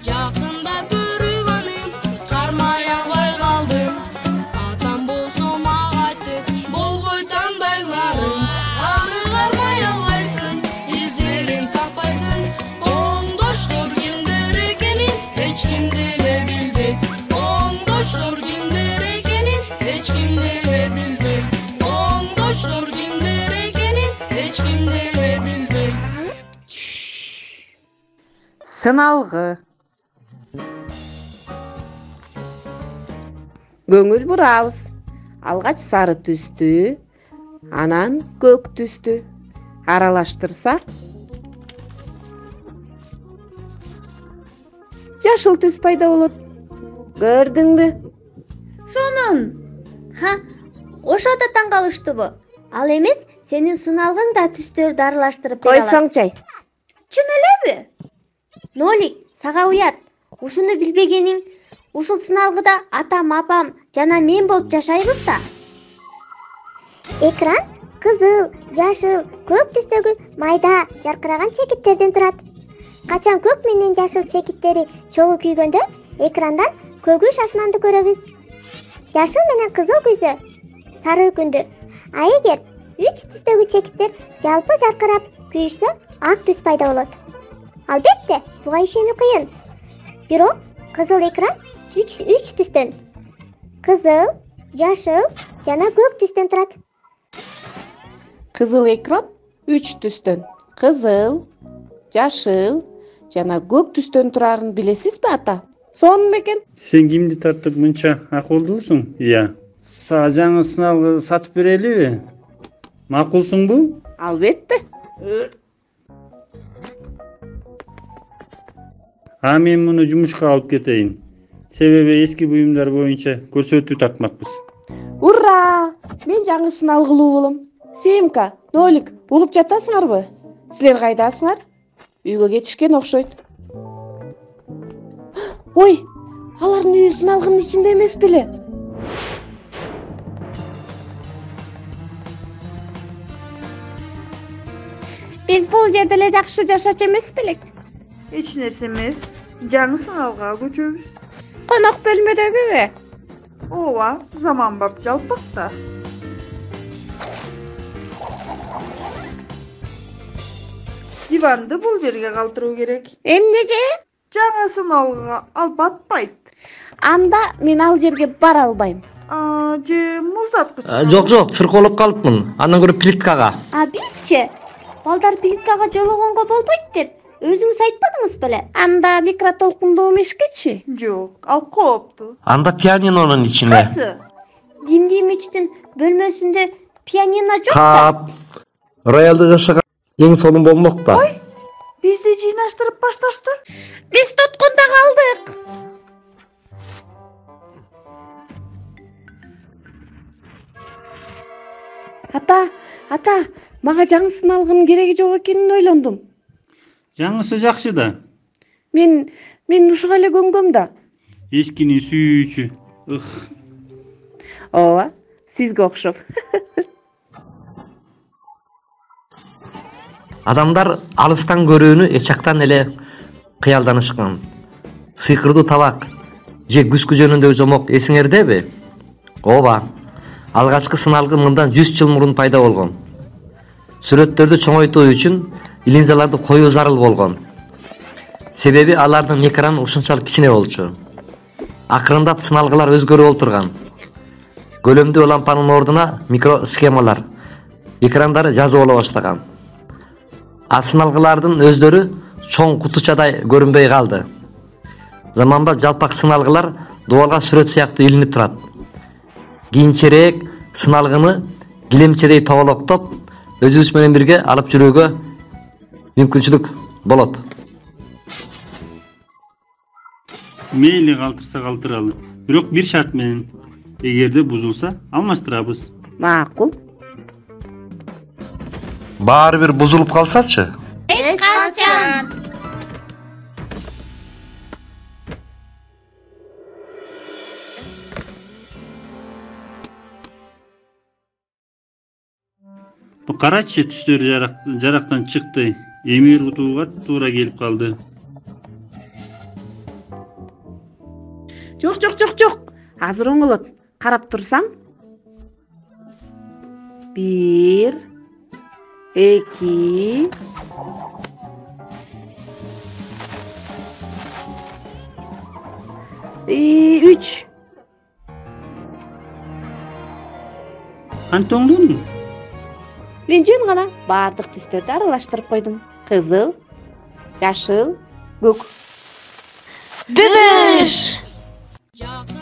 Жакында көрүп аны кармай албай калдым. Атам болсо мага айтты, болбой тандайларым. Аны кармай албайсың, издерин таппайсың. Оңдоштор кимдер экенин эч ким деле билбейт. Оңдоштор кимдер экенин эч ким деле билбейт. Оңдоштор кимдер экенин эч ким деле билбейт. Сыналгы. Көңүл бурабыз. Алгач сары түстү, анан көк түстү аралаштырсак жашыл түс пайда болот. Көрдүңбү? Сонун. Ошо да таң калыштыбы? Ал эмес, сенин сыналгың да түстөрдү аралаштырып бере алат. Койсоңчай. Чын элеби? Нолик, сага уят. Ушуну билбегениң. Ушул сыналгыда атам, апам жана мен болуп жашайбыз да. Экран кызыл, жашыл, көк түстөгү майда жаркыраган чекиттерден турат. Качан көк менен жашыл чекиттери чогуу күйгөндө экрандан көгүш асманды көрөбүз. Жашыл менен кызыл күйсө сары күндү. А эгер 3 түстөгү чекиттер жалпы жаркырап күйүшсө ак түс пайда болот. Албетте, буга ишенүү кыйын. Бирок кызыл экран 3 түстөн. Кызыл, жашыл жана көк түстөн турат. Кызыл экран 3 түстөн. Кызыл, жашыл жана көк түстөн турарын билесизби ата? Сонун бекен? Сен кимди тартып мынча акылдуусуң? Ия. Сага жаңы сыналгы сатып берелиби? Макулсуңбу? Албетте. Мен муну жумушка алып кетейин. Себеби эски буюмдар боюнча көрсөтүү тартмакпыз. Ура! Мен жаңы сыналгылуу болом. Семка, Нолик, улуп жатасыңарбы? Силер кайдасыңар? Үйгө кетишкен окшойт. Ой, алардын үйү сыналгынын ичинде эмес беле? Биз бул жерде эле жакшы жашачу эмес белек? Эч нерсе эмес. Жаңы сыналга көчөбүз. Конок бөлмөдөгүбү? Ооба, заманбап жалпак да. Диванды бул жерге калтыруу керек. Эмнеге? Жаңы сыналгыга алып батпайт. Анда мен ал жерге бара албайм. Же муздаткыч. Жок, сыркоолоп калыпмын. Андан көрө плиткага. Бизчи? Балдар плиткага жологонго болбойт деп өзүңүз айтпадыңыз беле? Анда микротолкундуу мешкечи? Жок, ал кооптуу. Анда пианинонун ичинде. Кайсы? Димдимичтин бөлмөсүндө пианино жок да. Кап. Роялды жашаган эң сонун болмок да. Ой, бизди жыйнаштырып башташты. Биз туткунда калдык. Ата, мага жаңы сыналгынын кереги жок экенин ойлондум. Жаңысы жакшы да. Мен ушуга эле көнгөм да. Эскини сүйүүчү. Ооба, сизге окшоп. Адамдар алыстан көрүүнү эчактан эле кыялданышкан. Сыйкырдуу табак же күзгү жөнүндөгү жомок эсиңердеби? Ооба. Алгачкы сыналгы мындан 100 жыл мурун пайда болгон. Сүрөттөрдү чоңойтуу үчүн линзаларды коюу зарыл болгон. Себеби алардын экраны ушунчалык кичине болчу. Акырындап сыналгылар өзгөрүп олтурган. Көлөмдүү лампанын ордуна микросхемалар, экрандары жазып боло баштаган. Сыналгылардын өздөрү чоң кутучадай көрүнбөй калды. Заманбап жалпак сыналгылар дубалга сүрөт сыяктуу илинип турат. Кийинчерээк сыналгыны килемчедей тоголоктоп, өзүбүз менен бирге алып жүрүүгө мүмкүнчүлүк болот. Мейли калтырса калтыралы. Бирок бир шарт менен. Эгерде бузулса, алмаштырабыз. Макул. Баары бир бузулуп калсачы? Эч качан. Карачы түстөрү жарактан чыкты. Эмир утууга туура келип калды. Жок. Азыр оңолот. Карап турсаң. 1 2 3 Кантип оңдондуң? Мен жөн гана баардык түстөрдү аралаштырып койдум. Кызыл, жашыл, көк. Жакын